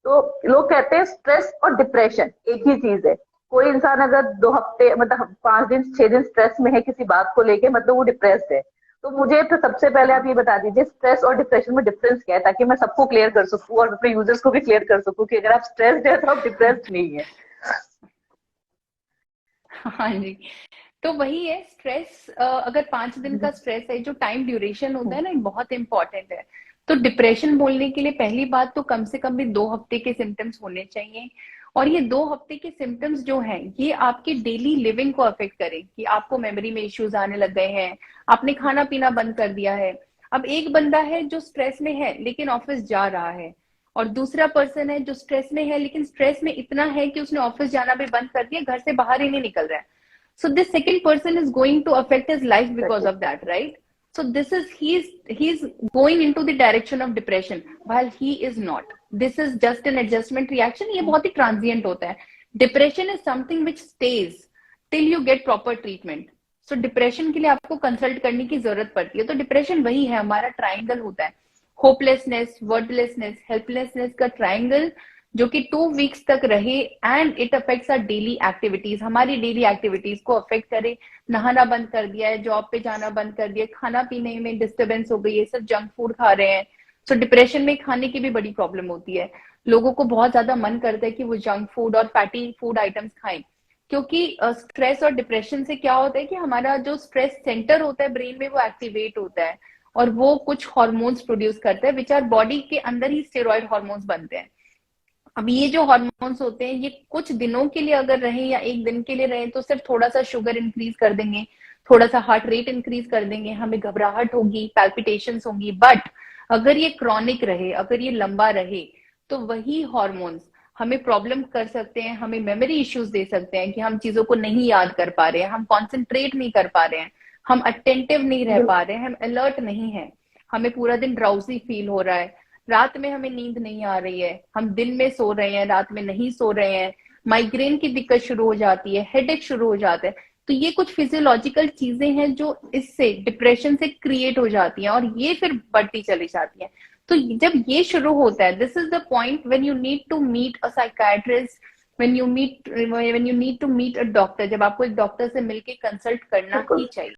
तो लोग कहते हैं स्ट्रेस और डिप्रेशन एक ही चीज है। कोई इंसान अगर 2 हफ्ते मतलब 5 दिन 6 दिन स्ट्रेस में है किसी बात को लेके, मतलब वो डिप्रेस्ड है। तो मुझे तो सबसे पहले आप ये बता दीजिए स्ट्रेस और डिप्रेशन में डिफरेंस क्या है, ताकि मैं सबको क्लियर कर सकूं और अपने यूजर्स को भी क्लियर कर सकूं कि अगर आप स्ट्रेस्ड है तो आप डिप्रेस्ड नहीं है। हाँ जी। तो वही है स्ट्रेस, अगर 5 दिन का स्ट्रेस है, जो टाइम ड्यूरेशन होता है ना, ये बहुत इंपॉर्टेंट है। तो डिप्रेशन बोलने के लिए पहली बात तो कम से कम भी 2 हफ्ते के सिम्टम्स होने चाहिए। और ये 2 हफ्ते के सिम्टम्स जो हैं ये आपकी डेली लिविंग को अफेक्ट करें, कि आपको मेमोरी में इश्यूज आने लग गए हैं, आपने खाना पीना बंद कर दिया है। अब एक बंदा है जो स्ट्रेस में है लेकिन ऑफिस जा रहा है, और दूसरा पर्सन है जो स्ट्रेस में है लेकिन स्ट्रेस में इतना है कि उसने ऑफिस जाना भी बंद कर दिया, घर से बाहर ही नहीं निकल रहा है। So this second person is going to affect his life because of that, right? So this is he's going into the direction of depression while he is not. This is just an adjustment reaction. ये बहुत ही transient होता है. Depression is something which stays till you get proper treatment. So depression के लिए आपको consult करने की जरूरत पड़ती है। तो depression वही है, हमारा triangle होता है, होपलेसनेस, वर्डलेसनेस, हेल्पलेसनेस का ट्राइंगल, जो कि 2 वीक्स तक रहे and it affects our daily activities, हमारी डेली एक्टिविटीज को अफेक्ट करे। नहाना बंद कर दिया है, जॉब पे जाना बंद कर दिया, खाना पीने में डिस्टर्बेंस हो गई है, सब जंक फूड खा रहे हैं। सो डिप्रेशन में खाने की भी बड़ी प्रॉब्लम होती है। लोगों को बहुत ज्यादा मन करता है कि वो जंक फूड और फैटी फूड आइटम्स खाएं, क्योंकि स्ट्रेस और डिप्रेशन से क्या होता है कि हमारा जो स्ट्रेस सेंटर होता है ब्रेन में वो एक्टिवेट होता है, और वो कुछ हार्मोन्स प्रोड्यूस करता है विच आर बॉडी के अंदर ही स्टेरॉइड हार्मोन्स बनते हैं। अब ये जो हार्मोन्स होते हैं ये कुछ दिनों के लिए अगर रहे या एक दिन के लिए रहे तो सिर्फ थोड़ा सा शुगर इंक्रीज कर देंगे, थोड़ा सा हार्ट रेट इंक्रीज कर देंगे, हमें घबराहट होगी, पैल्पिटेशंस होंगी। बट अगर ये क्रॉनिक रहे, अगर ये लंबा रहे, तो वही हार्मोन्स हमें प्रॉब्लम कर सकते हैं, हमें मेमोरी इश्यूज दे सकते हैं कि हम चीजों को नहीं याद कर पा रहे हैं, हम कॉन्सेंट्रेट नहीं कर पा रहे हैं, हम अटेंटिव नहीं रह पा रहे हैं, हम अलर्ट नहीं है, हमें पूरा दिन ड्राउजी फील हो रहा है, रात में हमें नींद नहीं आ रही है, हम दिन में सो रहे हैं रात में नहीं सो रहे हैं, माइग्रेन की दिक्कत शुरू हो जाती है, हेडेक शुरू हो जाता है। तो ये कुछ फिजियोलॉजिकल चीजें हैं जो इससे डिप्रेशन से क्रिएट हो जाती हैं, और ये फिर बढ़ती चली जाती हैं। तो जब ये शुरू होता है, this is the point when you need to meet a psychiatrist, when you need to meet a doctor, जब आपको एक डॉक्टर से मिलके कंसल्ट करना बिल्कुल। ही चाहिए।